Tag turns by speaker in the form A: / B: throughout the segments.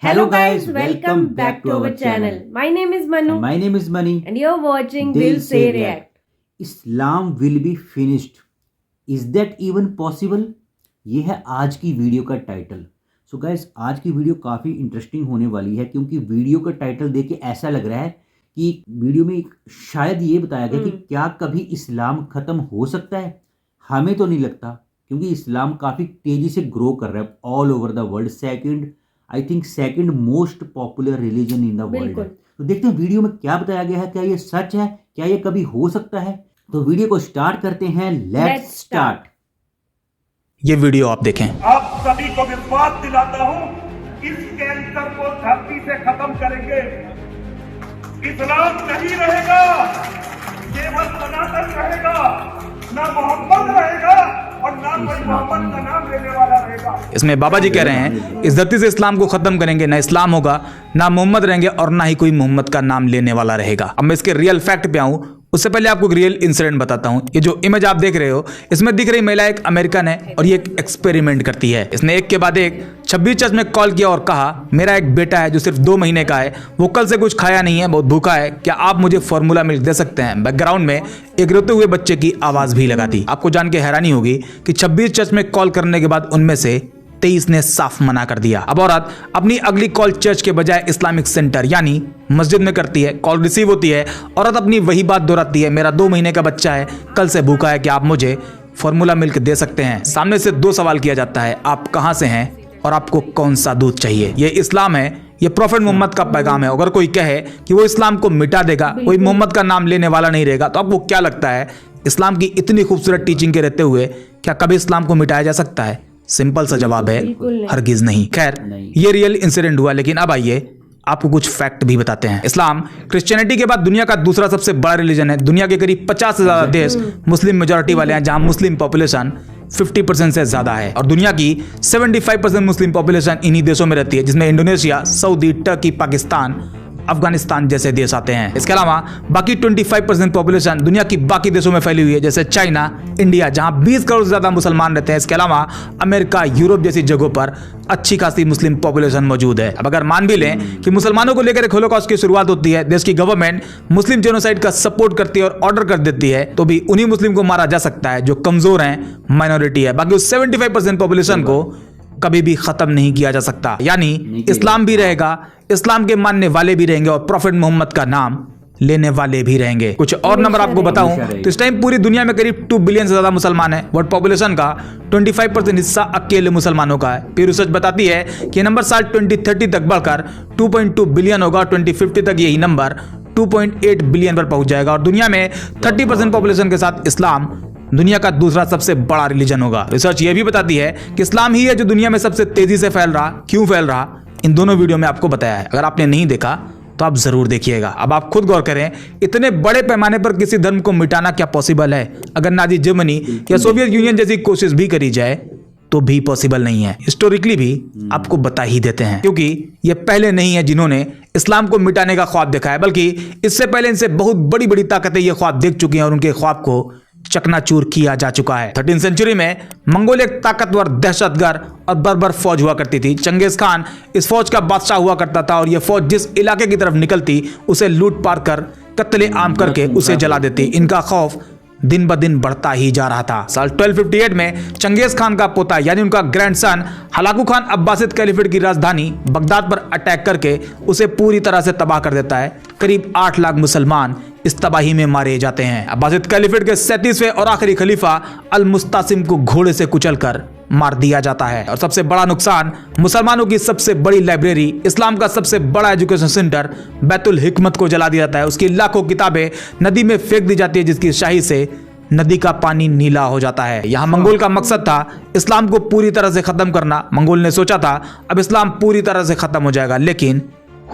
A: Hello guys, welcome back to our channel.
B: My name is Manu
A: My name is Mani.
B: and you're watching
A: Dil
B: Dil
A: Se
B: Se
A: React.
B: React.
A: Islam will be finished. Is that even possible? ये है आज की video का title. So guys, आज की video काफ़ी interesting होने वाली है क्योंकि वीडियो का टाइटल देख के ऐसा लग रहा है कि वीडियो में शायद ये बताया गया कि क्या कभी इस्लाम ख़त्म हो सकता है. हमें तो नहीं लगता क्योंकि इस्लाम काफ़ी तेज़ी से ग्रो कर रहा है all over the world. Second most popular religion in the world. तो देखते हैं वीडियो में क्या बताया गया है. क्या ये सच है? क्या ये कभी हो सकता है? तो वीडियो को स्टार्ट करते हैं. Let's start.
C: ये वीडियो आप देखें.
D: आप सभी को विश्वास दिलाता हूं, इस कैंसर को धरती से खत्म करेंगे. इस्लाम नहीं रहेगा, केवल सनातन रहेगा. ना मोहम्मद रहेगा और ना कोई मोहम्मद का नाम लेने वाला रहेगा.
C: इसमें बाबा जी कह रहे हैं इस धरती से इस्लाम को खत्म करेंगे. ना इस्लाम होगा, ना मोहम्मद रहेंगे और ना ही कोई मोहम्मद का नाम लेने वाला रहेगा. अब मैं इसके रियल फैक्ट पे आऊं उससे पहले आपको एक रियल इंसिडेंट बताता हूं. ये जो इमेज आप देख रहे हो इसमें दिख रही महिला एक अमेरिकन है और ये एक एक्सपेरिमेंट करती है. इसने एक के बाद एक 26 चर्च में कॉल किया और कहा मेरा एक बेटा है जो सिर्फ 2 महीने का है, वो कल से कुछ खाया नहीं है, बहुत भूखा है, क्या आप मुझे फॉर्मूला मिल्क दे सकते हैं. बैकग्राउंड में एक रोते हुए बच्चे की आवाज भी लगा दी. आपको जान के हैरानी होगी कि 26 चर्च में कॉल करने के बाद उनमें से 23 ने साफ मना कर दिया. अब औरत अपनी अगली कॉल चर्च के बजाय इस्लामिक सेंटर यानी मस्जिद में करती है. कॉल रिसीव होती है, औरत अपनी वही बात दोहराती है, मेरा 2 महीने का बच्चा है, कल से भूखा है, क्या आप मुझे फॉर्मूला मिल्क दे सकते हैं. सामने से 2 सवाल किया जाता है, आप कहां से हैं और आपको कौन सा दूध चाहिए. ये इस्लाम है, ये प्रॉफेट मोहम्मद का पैगाम है. अगर कोई कहे कि वो इस्लाम को मिटा देगा, कोई मोहम्मद का नाम लेने वाला नहीं रहेगा, तो आपको क्या लगता है इस्लाम की इतनी खूबसूरत टीचिंग के रहते हुए क्या कभी इस्लाम को मिटाया जा सकता है? सिंपल सा जवाब है हरगिज नहीं. खैर, ये रियल इंसिडेंट हुआ, लेकिन अब आइए आपको कुछ फैक्ट भी बताते हैं. इस्लाम क्रिश्चियनिटी के बाद दुनिया का दूसरा सबसे बड़ा रिलीजन है. दुनिया के करीब 50 से ज्यादा देश मुस्लिम मेजोरिटी वाले हैं, जहां मुस्लिम पॉपुलेशन 50% से ज्यादा है. और दुनिया की 75% मुस्लिम पॉपुलेशन इन्हीं देशों में रहती है, जिसमें Indonesia, Saudi, Turkey, Pakistan, Afghanistan जैसे देश आते हैं. इसके अलावा बाकी 25% पॉपुलेशन दुनिया की बाकी देशों में फैली हुई है, जैसे चाइना, इंडिया, जहां 20 करोड़ से ज्यादा मुसलमान रहते हैं. इसके अलावा अमेरिका, यूरोप जैसी जगहों पर अच्छी खासी मुस्लिम पॉपुलेशन मौजूद है. अब अगर मान भी लें कि मुसलमानों को लेकर होलोकॉस्ट की शुरुआत होती है, देश की गवर्नमेंट मुस्लिम जेनोसाइड का सपोर्ट करती है और ऑर्डर कर देती है, तो भी उन्हीं मुस्लिम को मारा जा सकता है जो कमजोर हैं, माइनॉरिटी है. बाकी उस 75% पॉपुलेशन को कभी भी खत्म नहीं किया जा सकता. यानी इस्लाम भी रहेगा, इस्लाम के मानने वाले भी रहेंगे और प्रॉफेट मोहम्मद का नाम लेने वाले भी रहेंगे. कुछ और नंबर आपको बताऊं तो इस टाइम पूरी दुनिया में करीब 2 बिलियन से ज्यादा मुसलमान हैं. वर्ल्ड पॉपुलेशन का 25% हिस्सा अकेले मुसलमानों का है. फिर रिसर्च बताती है कि नंबर साल 2030 तक बढ़कर 2.2 बिलियन होगा और 2050 तक यही नंबर 2.8 बिलियन पर पहुंच जाएगा. और दुनिया में 30% पॉपुलेशन के साथ इस्लाम दुनिया का दूसरा सबसे बड़ा रिलीजन होगा. रिसर्च ये भी बताती है कि इस्लाम ही है जो दुनिया में सबसे तेजी से फैल रहा. क्यों फैल रहा, इन दोनों वीडियो में आपको बताया है. अगर आपने नहीं देखा तो आप जरूर देखिएगा. अब आप खुद गौर करें, इतने बड़े पैमाने पर किसी धर्म को मिटाना क्या पॉसिबल है? अगर नाजी जर्मनी या सोवियत यूनियन जैसी कोशिश भी करी जाए तो भी पॉसिबल नहीं है. हिस्टोरिकली भी आपको बता ही देते हैं, क्योंकि ये पहले नहीं है जिन्होंने इस्लाम को मिटाने का ख्वाब देखा है, बल्कि इससे पहले इनसे बहुत बड़ी बड़ी ताकतें ये ख्वाब देख चुकी हैं और उनके ख्वाब को चकनाचूर किया जा चुका है. 13वीं सेंचुरी में मंगोल एक ताकतवर, दहशतगर्द और बर्बर फौज हुआ करती थी. चंगेज खान इस फौज का बादशाह हुआ करता था और यह फौज जिस इलाके की तरफ निकलती उसे लूट पार कर कत्ले आम करके उसे जला देती. इनका खौफ दिन ब दिन बढ़ता ही जा रहा था. साल 1258 में चंगेज खान का पोता यानी उनका grandson Hulagu Khan Abbasid caliphate की राजधानी बगदाद पर अटैक करके उसे पूरी तरह से तबाह कर देता है. करीब 8 लाख मुसलमान इस तबाही में मारे जाते हैं. अब्बासिद कैलिफेट के 37वें और आखिरी खलीफा अल मुस्तासिम को घोड़े से कुचलकर मार दिया जाता है. और सबसे बड़ा नुकसान, मुसलमानों की सबसे बड़ी लाइब्रेरी, इस्लाम का सबसे बड़ा एजुकेशन सेंटर बैतुल हिकमत को जला दिया जाता है. उसकी लाखों किताबें नदी में फेंक दी जाती है, जिसकी शाही से नदी का पानी नीला हो जाता है. यहाँ मंगोल का मकसद था इस्लाम को पूरी तरह से खत्म करना. मंगोल ने सोचा था अब इस्लाम पूरी तरह से खत्म हो जाएगा, लेकिन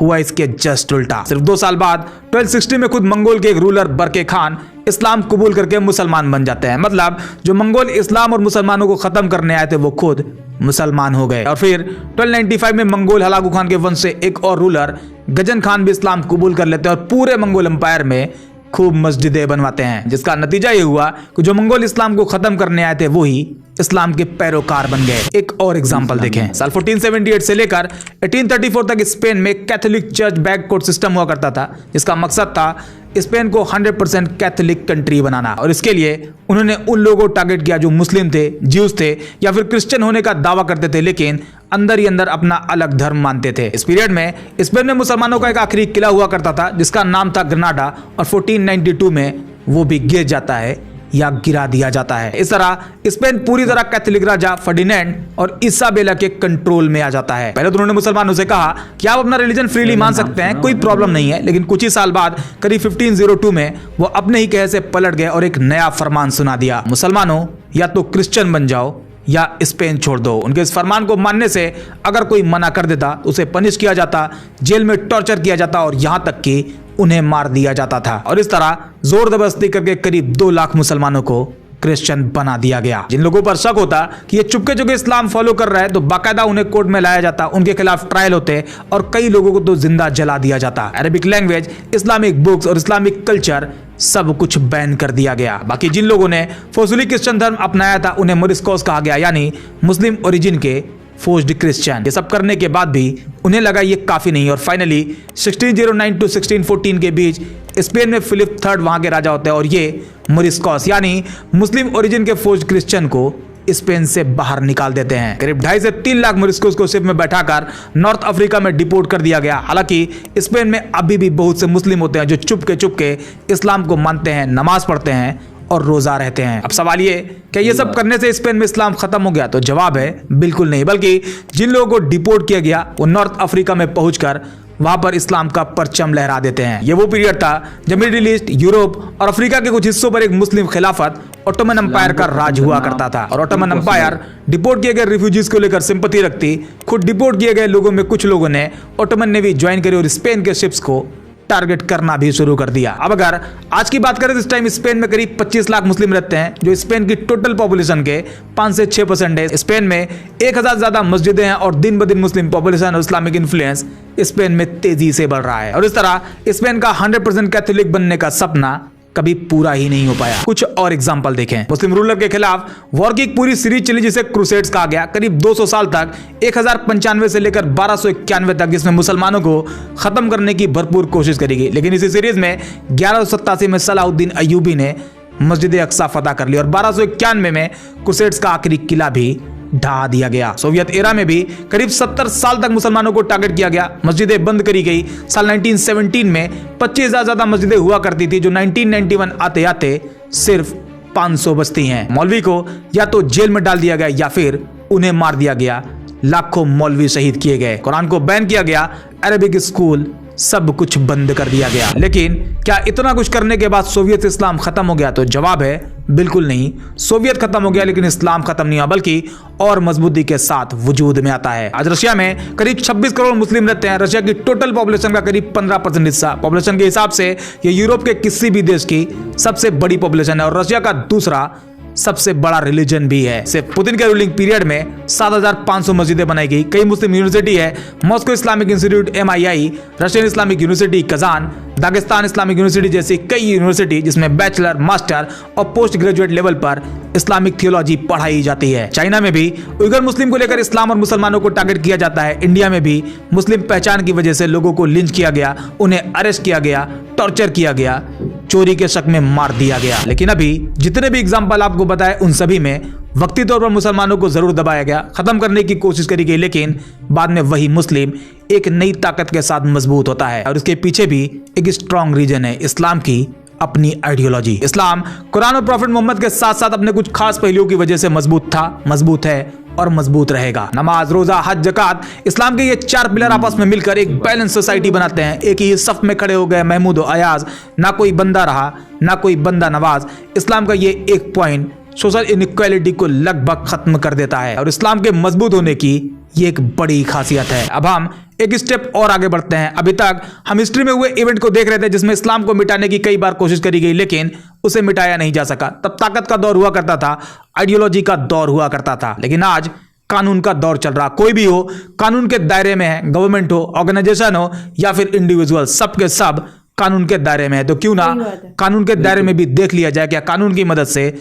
C: हुआ इसके जस्ट उल्टा. सिर्फ 2 साल बाद 1260 में खुद मंगोल के एक रूलर बरके खान इस्लाम कबूल करके मुसलमान बन जाते हैं. मतलब जो मंगोल इस्लाम और मुसलमानों को खत्म करने आए थे वो खुद मुसलमान हो गए. और फिर 1295 में मंगोल हलाकू खान के वंश से एक और रूलर गजन खान भी इस्लाम कबूल कर लेते हैं और पूरे मंगोल एम्पायर में खूब मस्जिदें बनवाते हैं, जिसका नतीजा ये हुआ कि जो मंगोल इस्लाम को खत्म करने आए थे वो ही इस्लाम के पैरोकार बन गए। एक और एग्जांपल देखें, साल 1478 से लेकर 1834 तक स्पेन में Catholic church back court system हुआ करता था, जिसका मकसद था स्पेन को 100% कैथोलिक कंट्री बनाना। और इसके लिए उन्होंने उन लोगों को टारगेट किया जो मुस्लिम थे, ज्यूज थे या फिर क्रिश्चियन होने का दावा करते थे लेकिन अंदर ही अंदर अपना अलग धर्म मानते थे। इस पीरियड में स्पेन में मुसलमानों का एक आखिरी किला हुआ करता था जिसका नाम था ग्रेनाडा, और 1492 में वो भी गिर जाता है या गिरा दिया जाता है। इस तरह स्पेन पूरी तरह कैथोलिक राजा फर्डिनेंड और इसाबेला के कंट्रोल में आ जाता है। पहले तो उन्होंने मुसलमानों से कहा कि आप अपना रिलीजन फ्रीली मान सकते हैं, कोई प्रॉब्लम नहीं है, लेकिन कुछ ही साल बाद करीब 1502 में वो अपने ही कहे से पलट गए और एक नया फरमान सुना दिया, मुसलमानों या तो क्रिश्चियन बन जाओ या स्पेन छोड़ दो। उनके इस फरमान को मानने से अगर कोई मना कर देता तो उसे पनिश किया जाता, जेल में टॉर्चर किया जाता और यहां तक कि उन्हें मार दिया जाता था। और इस तरह जोर जबरदस्ती करके करीब 2 लाख मुसलमानों को क्रिश्चियन बना दिया गया। जिन लोगों पर शक होता कि ये चुपके चुपके इस्लाम फॉलो कर रहा है तो बाकायदा उन्हें कोर्ट में लाया जाता, उनके खिलाफ ट्रायल होते और कई लोगों को तो जिंदा जला दिया जाता। अरबिक लैंग्वेज, इस्लामिक बुक्स और इस्लामिक कल्चर सब कुछ बैन कर दिया गया। बाकी जिन लोगों ने फोर्सफुली क्रिश्चियन धर्म अपनाया था उन्हें मोरिस्कोस कहा गया, यानी मुस्लिम ओरिजिन के फोर्स्ड क्रिश्चियन। ये सब करने के बाद भी उन्हें लगा ये काफी नहीं और फाइनली 1609 टू 1614 के बीच स्पेन में फिलिप III वहां के राजा होते हैं और ये मोरिस्कोस यानी मुस्लिम ओरिजिन के फोर्स्ड क्रिश्चियन को स्पेन से बाहर निकाल देते हैं। करीब 2.5 से 3 लाख मोरिस्कोस को शिप में बैठाकर नॉर्थ अफ्रीका में डिपोर्ट कर दिया गया। हालांकि स्पेन में अभी भी बहुत से मुस्लिम होते हैं जो चुपके चुपके इस्लाम को मानते हैं, नमाज पढ़ते हैं और रोजा रहते हैं। अब सवाल ये क्या ये सब करने से स्पेन में इस्लाम खत्म हो गया? तो जवाब है बिल्कुल नहीं, बल्कि जिन लोगों को डिपोर्ट किया गया वो नॉर्थ अफ्रीका में पहुंचकर वहां पर इस्लाम का परचम लहरा देते हैं। ये वो पीरियड था जब मिडिल ईस्ट, यूरोप और अफ्रीका के कुछ हिस्सों पर एक मुस्लिम खिलाफत ऑटोमन एम्पायर का राज हुआ करता था और ऑटोमन एम्पायर डिपोर्ट किए गए रिफ्यूजीज को लेकर सिंपैथी रखती। खुद डिपोर्ट किए गए लोगों में कुछ लोगों ने ऑटोमन नेवी ज्वाइन करी और स्पेन के शिप्स को टारगेट करना भी शुरू कर दिया। अब अगर आज की बात करें तो इस टाइम स्पेन में करीब 25 लाख मुस्लिम रहते हैं जो स्पेन की टोटल पॉपुलेशन के 5 से 6% है। स्पेन में 1000 ज्यादा मस्जिदें हैं और दिन ब दिन मुस्लिम पॉपुलेशन और इस्लामिक इन्फ्लुएंस स्पेन में तेजी से बढ़ रहा है और इस तरह स्पेन का 100% कैथोलिक बनने का सपना कभी पूरा ही नहीं हो पाया। कुछ और एग्जांपल देखें। मुस्लिम रूलर के खिलाफ वॉर की एक पूरी सीरीज चली जिसे क्रूसेड्स कहा गया। करीब 200 साल तक 1095 से लेकर 1291 तक, जिसमें मुसलमानों को खत्म करने की भरपूर कोशिश करी गई। लेकिन इसी सीरीज में 1187 में सलाहुद्दीन अय्यूबी ने मस्जिद अक्सा फतह कर ली और 1291 में क्रूसेड्स का आखिरी किला भी ढा दिया गया। सोवियत एरा में भी करीब 70 साल तक मुसलमानों को टारगेट किया गया, मस्जिदें बंद करी गई। साल 1917 में 25,000 ज्यादा मस्जिदें हुआ करती थी जो 1991 आते आते सिर्फ 500 बचती हैं। मौलवी को या तो जेल में डाल दिया गया या फिर उन्हें मार दिया गया। लाखों मौलवी शहीद किए गए, कुरान को बैन किया गया, अरबिक स्कूल सब कुछ बंद कर दिया गया। लेकिन क्या इतना कुछ करने के बाद सोवियत इस्लाम खत्म हो गया? तो जवाब है बिल्कुल नहीं। सोवियत खत्म हो गया लेकिन इस्लाम खत्म नहीं हुआ, बल्कि और मजबूती के साथ वजूद में आता है। आज रशिया में करीब 26 करोड़ मुस्लिम रहते हैं। रशिया की टोटल पॉपुलेशन का करीब 15% हिस्सा। पॉपुलेशन के हिसाब से ये यूरोप के किसी भी देश की सबसे बड़ी पॉपुलेशन है और रशिया का दूसरा सबसे बड़ा रिलीजन भी है। सिर्फ पुतिन के रूलिंग पीरियड में 7500 मस्जिदें बनाई गई। कई मुस्लिम यूनिवर्सिटी है, Moscow Islamic institute MII, Russian Islamic university Kazan, Dagestan Islamic university जैसी कई यूनिवर्सिटी जिसमें बैचलर, मास्टर और पोस्ट ग्रेजुएट लेवल पर इस्लामिक थियोलॉजी पढ़ाई जाती है। चाइना में भी उइगर मुस्लिम को लेकर इस्लाम और मुसलमानों को टारगेट किया जाता है। इंडिया में भी मुस्लिम पहचान की वजह से लोगों को लिंच किया गया, उन्हें अरेस्ट किया गया, टॉर्चर किया गया, चोरी के शक में मार दिया गया। लेकिन अभी जितने भी एग्जाम्पल आपको बताए उन सभी में वक्ती तौर पर मुसलमानों को जरूर दबाया गया, खत्म करने की कोशिश करी गई, लेकिन बाद में वही मुस्लिम एक नई ताकत के साथ मजबूत होता है और इसके पीछे भी एक स्ट्रॉन्ग रीजन है, इस्लाम की अपनी आइडियोलॉजी। इस्लाम कुरान और प्रॉफिट मोहम्मद के साथ साथ अपने कुछ खास पहलुओं की वजह से मजबूत था, मजबूत है और मजबूत रहेगा। नमाज, रोजा, हज, ज़कात, इस्लाम के ये 4 पिलर आपस में मिलकर एक बैलेंस सोसाइटी बनाते हैं। एक ही सफ में खड़े हो गए महमूद और अयाज, ना कोई बंदा रहा ना कोई बंदा नवाज। इस्लाम का ये एक पॉइंट सोशल इनइक्वालिटी को लगभग खत्म कर देता है और इस्लाम के मजबूत होने की ये एक बड़ी खासियत है। अब हम एक स्टेप और आगे बढ़ते हैं। अभी तक हम हिस्ट्री में हुए इवेंट को देख रहे थे जिसमें इस्लाम को मिटाने की कई बार कोशिश करी गई लेकिन उसे मिटाया नहीं जा सका। तब ताकत का दौर हुआ करता था, आइडियोलॉजी का दौर हुआ करता था, लेकिन आज कानून का दौर चल रहा। कोई भी हो कानून के दायरे में है, गवर्नमेंट हो, ऑर्गेनाइजेशन हो या फिर इंडिविजुअल, सब के सब कानून के दायरे में है, तो क्यों ना
B: सही बात है।
C: कानून के दायरे में भी देख लिया जाए क्या कानून की मदद से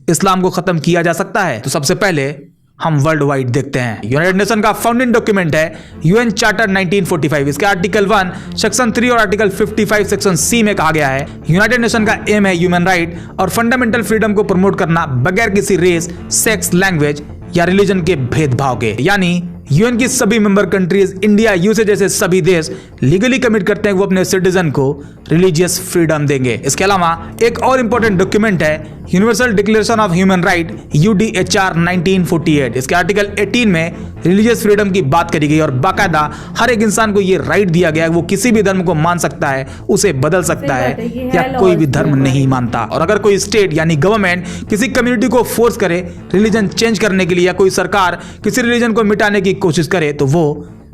C: इस्लाम को खत्म किया जा सकता है। तो सबसे पहले हम वर्ल्ड वाइड देखते हैं। यूनाइटेड नेशन का फाउंडिंग डॉक्यूमेंट है यूएन चार्टर 1945। इसके आर्टिकल 1 सेक्शन 3 और आर्टिकल 55 सेक्शन सी में कहा गया है, यूनाइटेड नेशन का एम है ह्यूमन राइट और फंडामेंटल फ्रीडम को प्रमोट करना बगैर किसी रेस, सेक्स, लैंग्वेज या रिलीजन के भेदभाव के। यानी यूएन की सभी मेंबर कंट्रीज, इंडिया, यूएसए जैसे सभी देश लीगली कमिट करते हैं कि वो अपने सिटीजन को रिलीजियस फ्रीडम देंगे। इसके अलावा एक और इंपॉर्टेंट डॉक्यूमेंट है universal declaration of human right UDHR 1948। इसके आर्टिकल 18 में रिलीजियस फ्रीडम की बात करी गई और बाकायदा हर एक इंसान को ये राइट दिया गया है वो किसी भी धर्म को मान सकता है, उसे बदल सकता है या कोई भी धर्म नहीं मानता। और अगर कोई स्टेट यानी गवर्नमेंट किसी कम्युनिटी को फोर्स करे रिलीजन चेंज करने के लिए या कोई सरकार किसी रिलीजन को मिटाने की कोशिश करे तो वो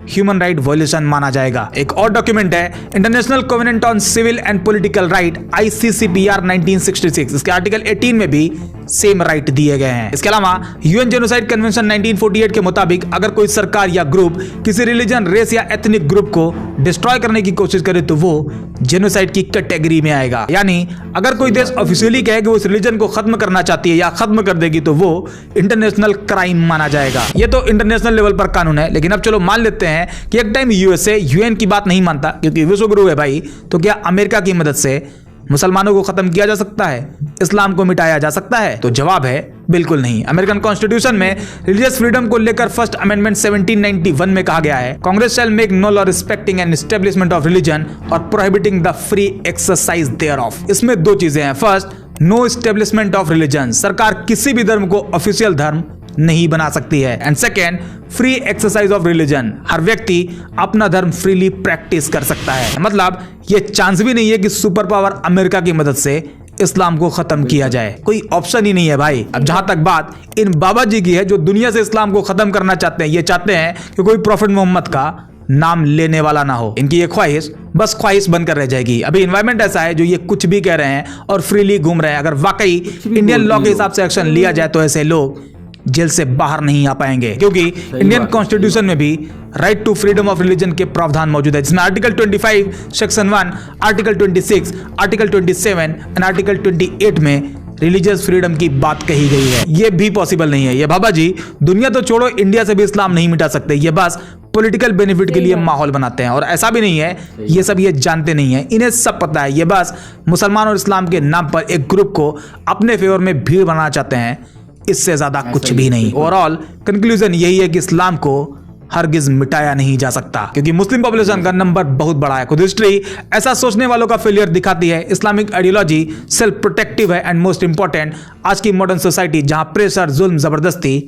C: ह्यूमन राइट वायलेशन माना जाएगा। एक और डॉक्यूमेंट है international covenant on civil and political right ICCPR 1966। इसके आर्टिकल 18 में भी सेम राइट दिए गए हैं। इसके अलावा यूएन जेनोसाइड कन्वेंशन 1948 के मुताबिक अगर कोई सरकार या ग्रुप किसी रिलीजन, रेस या एथनिक ग्रुप को डिस्ट्रॉय करने की कोशिश करे तो वो जेनोसाइड की कैटेगरी में आएगा। यानी अगर कोई देश ऑफिशियली कहे कि वो इस रिलीजन को खत्म करना चाहती है या खत्म कर देगी तो वो इंटरनेशनल क्राइम माना जाएगा। ये तो इंटरनेशनल लेवल पर कानून है, लेकिन अब चलो मान लेते हैं कि एक टाइम यूएसए यूएन की बात नहीं मानता क्योंकि विश्व गुरु है भाई, तो क्या अमेरिका की मदद से मुसलमानों को खत्म किया जा सकता है, इस्लाम को मिटाया जा सकता है? तो जवाब है बिल्कुल नहीं। अमेरिकन कॉन्स्टिट्यूशन में रिलीजियस फ्रीडम को लेकर फर्स्ट अमेंडमेंट 1791 में कहा गया है, Congress shall make no law respecting and establishment of religion और prohibiting the free exercise thereof. इसमें दो चीजें हैं, first no establishment of religion, सरकार किसी भी धर्म को ऑफिशियल धर्म नहीं बना सकती है, and second free exercise of religion, हर व्यक्ति अपना धर्म फ्रीली प्रैक्टिस कर सकता है। मतलब ये चांस भी नहीं है कि सुपर पावर अमेरिका की मदद से इस्लाम को खत्म किया जाए, कोई ऑप्शन ही नहीं है भाई। अब जहां तक बात इन बाबा जी की है जो दुनिया से इस्लाम को खत्म करना चाहते हैं, ये चाहते हैं कि कोई प्रॉफिट मोहम्मद का नाम लेने वाला ना हो। इनकी ये ख्वाहिश बस ख्वाहिश बनकर रह जाएगी। अभी इन्वायरमेंट ऐसा है जो ये कुछ भी कह रहे हैं और फ्रीली घूम रहे हैं। अगर वाकई इंडियन लॉ के हिसाब से एक्शन लिया जाए तो ऐसे लोग जेल से बाहर नहीं आ पाएंगे, क्योंकि इंडियन कॉन्स्टिट्यूशन में भी right to freedom of religion के प्रावधान मौजूद है, जिसमें article 25 section 1, article 26, article 27 and article 28 में रिलीजियस फ्रीडम की बात कही गई है। ये भी पॉसिबल नहीं है। ये बाबा जी दुनिया तो छोड़ो, इंडिया से भी इस्लाम नहीं मिटा सकते। ये बस पॉलिटिकल बेनिफिट के लिए माहौल बनाते हैं और ऐसा भी नहीं है ये सब ये जानते नहीं है, इन्हें सब पता है। ये बस मुसलमान और इस्लाम के नाम पर एक ग्रुप को अपने फेवर में भीड़ बनाना चाहते हैं, इससे ज्यादा कुछ भी नहीं। ओवरऑल कंक्लूजन यही है कि इस्लाम को हरगिज मिटाया नहीं जा सकता, क्योंकि मुस्लिम पॉपुलेशन का नंबर बहुत बड़ा है। खुद हिस्ट्री ऐसा सोचने वालों का फेलियर दिखाती है। इस्लामिक आइडियोलॉजी सेल्फ प्रोटेक्टिव है एंड मोस्ट इंपॉर्टेंट आज की मॉडर्न सोसाइटी जहां प्रेशर, जुल्म, जबरदस्ती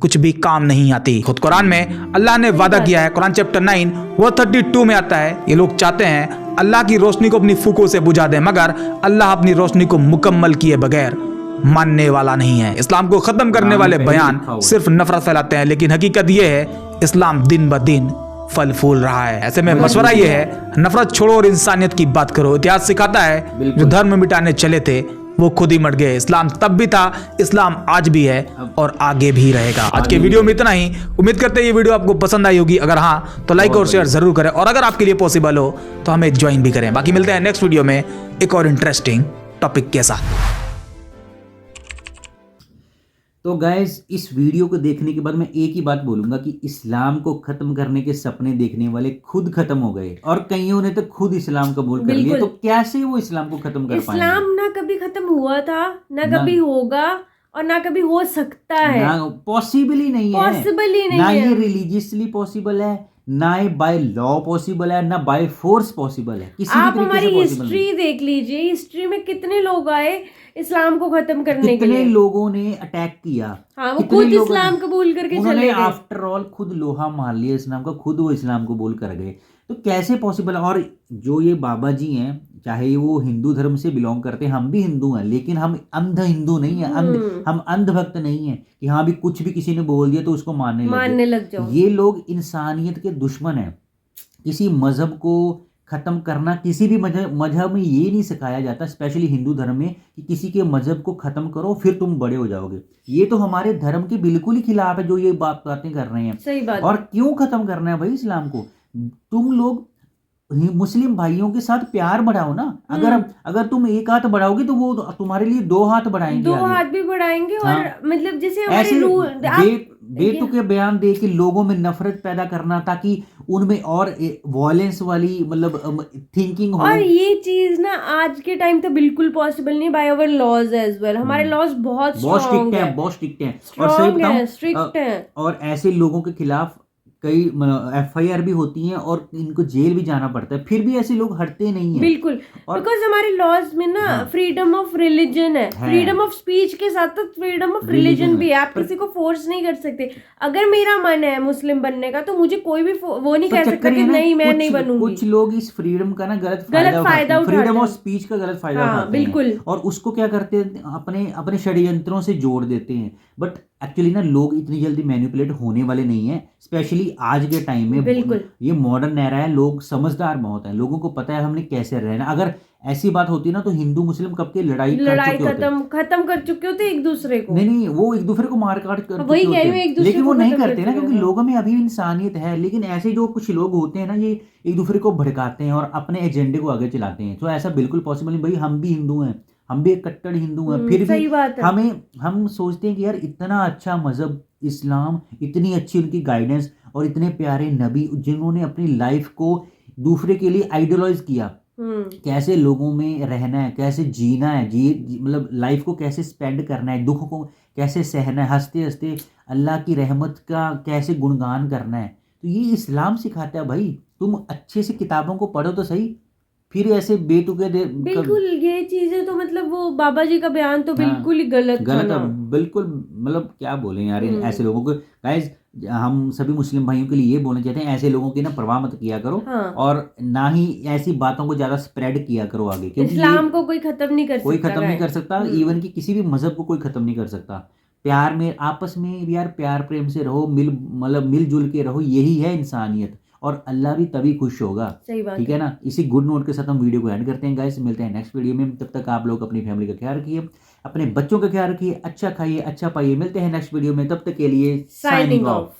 C: कुछ भी काम नहीं आती। खुद कुरान में अल्लाह ने वादा किया है, कुरान चैप्टर 9 वर्स 32 में आता है, ये लोग चाहते हैं अल्लाह की रोशनी को अपनी फूकों से बुझा दें, मगर अल्लाह अपनी रोशनी को मुकम्मल किए बगैर मानने वाला नहीं है। इस्लाम को खत्म करने वाले बयान सिर्फ नफरत फैलाते हैं, लेकिन हकीकत यह है इस्लाम दिन ब दिन फल फूल रहा है। ऐसे में मशवरा ये है नफरत छोड़ो और इंसानियत की बात करो। इतिहास सिखाता है जो धर्म मिटाने चले थे वो खुद ही मर गए। इस्लाम तब भी था, इस्लाम आज भी है और आगे भी रहेगा। आज के वीडियो में इतना ही। उम्मीद करते हैं ये वीडियो आपको पसंद आई होगी। अगर हाँ तो लाइक और शेयर जरूर करें, और अगर आपके लिए पॉसिबल हो तो हमें ज्वाइन भी करें। बाकी मिलते हैं नेक्स्ट वीडियो में एक और इंटरेस्टिंग टॉपिक के साथ।
A: तो गाइस इस वीडियो को देखने के बाद मैं एक ही बात बोलूंगा कि इस्लाम को खत्म करने के सपने देखने वाले खुद खत्म हो गए और कईयों ने तो खुद इस्लाम कबूल कर लिया। तो कैसे वो इस्लाम को खत्म कर पाएंगे?
B: इस्लाम ना कभी खत्म हुआ था, ना कभी होगा और ना कभी हो सकता है।
A: ना पॉसिबल ही नहीं है,
B: पॉसिबल ही नहीं
A: ना
B: है।
A: ये रिलीजियसली पॉसिबल है, ना ये बाय लॉ पॉसिबल है, ना बाय फोर्स पॉसिबल है। किसी
B: आप
A: भी तरीके
B: हमारी
A: से possible
B: हिस्ट्री देख लीजिए, हिस्ट्री में कितने लोग आए इस्लाम को खत्म करने के
A: कितने
B: लिए।
A: लोगों ने अटैक किया।
B: हाँ, वो
A: कितने
B: खुद
A: लोगों
B: इस्लाम
A: ने-
B: कबूल करके
A: उन्होंने
B: चले गए।
A: आफ्टर ऑल खुद लोहा मार लिया इस्लाम का, खुद वो इस्लाम कबूल कर गए। तो कैसे पॉसिबल? और जो ये बाबा जी हैं, चाहे वो हिंदू धर्म से बिलोंग करते हैं, हम भी हिंदू हैं, लेकिन हम अंध हिंदू नहीं है, हम अंधभक्त नहीं है कि हाँ भी कुछ भी किसी ने बोल दिया तो उसको मानने
B: लग जाओ।
A: ये लोग इंसानियत के दुश्मन हैं। किसी मजहब को खत्म करना किसी भी मजहब में ये नहीं सिखाया जाता, स्पेशली हिंदू धर्म में, कि किसी के मजहब को खत्म करो फिर तुम बड़े हो जाओगे। ये तो हमारे धर्म के बिल्कुल ही खिलाफ है जो ये बातें कर रहे हैं।
B: सही बात।
A: और क्यों खत्म करना है भाई इस्लाम को? तुम लोग मुस्लिम भाइयों के साथ प्यार बढ़ाओ ना। अगर तुम एक हाथ बढ़ाओगे तो वो तुम्हारे लिए दो हाथ बढ़ाएंगे,
B: दो
A: आगे।
B: हाथ भी बढ़ाएंगे।
A: हाँ।
B: और मतलब जैसे
A: ऐसे
B: हमारे
A: बेतुके बयान दे के लोगों में नफरत पैदा करना ताकि उनमें और वॉयलेंस वाली मतलब थिंकिंग हो।
B: और ये चीज ना आज के टाइम तो बिल्कुल पॉसिबल नहीं by our laws as well. हमारे लॉज बहुत स्ट्रॉन्ग है,
A: बहुत स्ट्रिक्ट हैं। और सही
B: स्ट्रॉन्ग है,
A: बताऊं,
B: स्ट्रिक्ट है।
A: और ऐसे लोगों के खिलाफ कई FIR भी होती हैं और इनको जेल भी जाना पड़ता है, फिर भी ऐसे लोग हटते नहीं हैं।
B: बिल्कुल,
A: और
B: बिकॉज हमारे लॉज में ना
A: हाँ।
B: फ्रीडम ऑफ रिलीजन है, फ्रीडम ऑफ स्पीच के साथ साथ फ्रीडम ऑफ रिलीजन भी है। आप किसी को फोर्स नहीं कर सकते। अगर मेरा मन है मुस्लिम बनने का तो मुझे कोई भी वो नहीं कह सकता कि नहीं मैं नहीं बनूंगी।
A: कुछ लोग इस फ्रीडम का ना गलत फायदा
B: उठाते हैं।
A: फ्रीडम ऑफ स्पीच का गलत फायदा
B: हाँ,
A: उठाते
B: बिल्कुल।
A: हैं और उसको क्या करते हैं, अपने षड्यंत्रों से जोड़ देते हैं। बट एक्चुअली ना लोग इतनी जल्दी मैनिपुलेट होने वाले नहीं है, स्पेशली आज के टाइम में।
B: बिल्कुल।
A: ये मॉडर्न एरा है, लोग समझदार बहुत है, लोगों को पता है हमने कैसे रहना। अगर ऐसी बात होती ना तो हिंदू मुस्लिम कब के लड़ाई
B: खत्म कर चुके होते एक दूसरे को।
A: नहीं, वो एक दूसरे को मार काट कर
B: वही कह रही हूं, एक दूसरे
A: लेकिन
B: को
A: वो नहीं
B: खत्म
A: करते
B: कर
A: ना,
B: चुके
A: क्योंकि
B: हैं।
A: लोगों में अभी इंसानियत है। लेकिन ऐसे जो कुछ लोग होते हैं ना, ये एक दूसरे को भड़काते हैं और अपने एजेंडे को आगे चलाते हैं। तो ऐसा बिल्कुल पॉसिबल नहीं। भाई हम भी हिंदू हैं, हम भी एक कट्टर हिंदू हैं, फिर
B: सही
A: भी
B: बात है।
A: हम सोचते हैं कि यार इतना अच्छा मजहब इस्लाम, इतनी अच्छी उनकी गाइडेंस और इतने प्यारे नबी जिन्होंने अपनी लाइफ को दूसरे के लिए आइडियलाइज किया, कैसे लोगों में रहना है, कैसे जीना है, मतलब लाइफ को कैसे स्पेंड करना है, दुख को कैसे सहना है, हंसते हंसते अल्लाह की रहमत का कैसे गुणगान करना है। तो ये इस्लाम सिखाता है भाई। तुम अच्छे से किताबों को पढ़ो तो सही, फिर ऐसे बेतुके
B: बिल्कुल ये चीजें तो मतलब वो बाबा जी का बयान तो बिल्कुल ही गलत
A: है, बिल्कुल। मतलब क्या बोले यार ऐसे लोगों को। गाइस, हम सभी मुस्लिम भाइयों के लिए ये बोलना चाहते हैं, ऐसे लोगों की ना परवाह मत किया करो।
B: हाँ।
A: और ना ही ऐसी बातों को ज्यादा स्प्रेड किया करो आगे, क्योंकि
B: इस्लाम को कोई खत्म नहीं कर सकता,
A: इवन कि किसी भी मजहब को कोई खत्म नहीं कर सकता। प्यार में आपस में यार प्यार प्रेम से रहो, मिलजुल के रहो, यही है इंसानियत। और अल्लाह भी तभी खुश होगा।
B: सही बात
A: ठीक है ना। इसी गुड नोट के साथ हम वीडियो को एंड करते हैं गाइस। मिलते हैं नेक्स्ट वीडियो में। तब तक आप लोग अपनी फैमिली का ख्याल रखिए, अपने बच्चों का ख्याल रखिए, अच्छा खाइए, अच्छा पाइए। मिलते हैं नेक्स्ट वीडियो में, तब तक के लिए साइनिंग ऑफ।